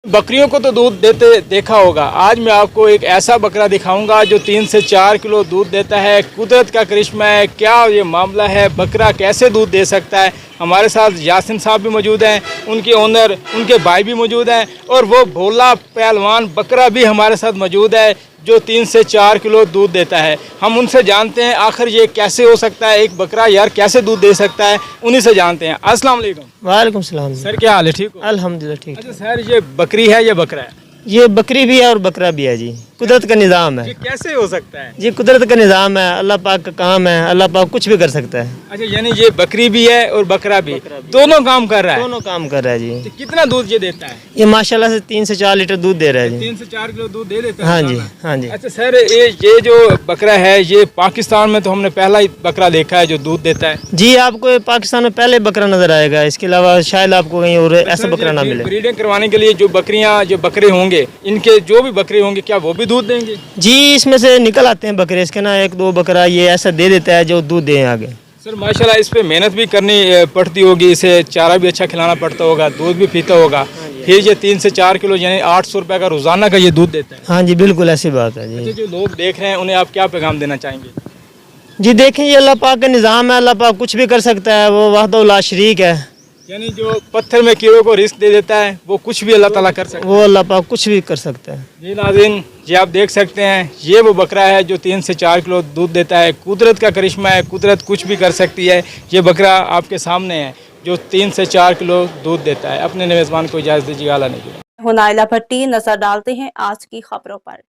बकरियों को तो दूध देते देखा होगा, आज मैं आपको एक ऐसा बकरा दिखाऊंगा जो 3 से 4 किलो दूध देता है। कुदरत का करिश्मा है, क्या ये मामला है, बकरा कैसे दूध दे सकता है। हमारे साथ यासिन साहब भी मौजूद हैं, उनके ओनर, उनके भाई भी मौजूद हैं और वो भोला पहलवान बकरा भी हमारे साथ मौजूद है जो 3 से 4 किलो दूध देता है। हम उनसे जानते हैं आखिर ये कैसे हो सकता है, एक बकरा यार कैसे दूध दे सकता है, उन्हीं से जानते हैं। अस्सलाम वालेकुम। वालेकुम सलाम। सर क्या हाल है, ठीक हो? अल्हम्दुलिल्लाह ठीक। अच्छा सर, ये बकरी है या बकरा है? ये बकरी भी है और बकरा भी है जी, कुदरत का निज़ाम है ये कैसे हो सकता है? जी, कुदरत का निज़ाम है, अल्लाह पाक का काम है, अल्लाह पाक कुछ भी कर सकता है। अच्छा, यानी ये बकरी भी है और बकरा भी दोनों काम कर रहा है। दोनों काम कर रहा है जी। तो कितना दूध ये देता है? ये माशाल्लाह से 3 से 4 लीटर दूध दे रहा है जी। 3 से 4 किलो दूध दे देता है। हाँ जी, हाँ जी। अच्छा सर, ये जो बकरा है ये पाकिस्तान में तो हमने पहला ही बकरा देखा है जो दूध देता है। जी, आपको ये पाकिस्तान में पहले बकरा नजर आएगा, इसके अलावा शायद आपको कहीं और ऐसा बकरा ना मिले। ब्रीडिंग करवाने के लिए जो बकरियां, जो बकरे होंगे, इनके जो भी बकरे होंगे, क्या वो भी दूध देंगे? जी, इसमें से निकल आते हैं बकरे, इसके ना 1-2 बकरा ये ऐसा दे देता है जो दूध दे आगे। सर माशाल्लाह, इस पे मेहनत भी करनी पड़ती होगी, इसे चारा भी अच्छा खिलाना पड़ता होगा, दूध भी पीता होगा, फिर ये 3 से 4 किलो यानी 800 रुपये का रोजाना का ये दूध देता है। हाँ जी, बिल्कुल ऐसी बात है जी। जो लोग देख रहे हैं उन्हें आप क्या पैगाम देना चाहेंगे? जी देखें, ये अल्लाह पाक का निज़ाम है, अल्लाह पाक कुछ भी कर सकता है, वो वहदहू ला शरीक है। यानी जो पत्थर में कीड़ों को रिस्क दे देता है वो कुछ भी अल्लाह ताला कर सकता है। वो अल्लाह पाक कुछ भी कर सकता है। जी नाज़रीन, ये आप देख सकते हैं, ये वो बकरा है जो 3 से 4 किलो दूध देता है। कुदरत का करिश्मा है, कुदरत कुछ भी कर सकती है। ये बकरा आपके सामने है जो 3 से 4 किलो दूध देता है। अपने मेज़बान को इजाज़त दीजिए। आला नहीं। हुनाइला भट्टी नजर डालते हैं आज की खबरों पर।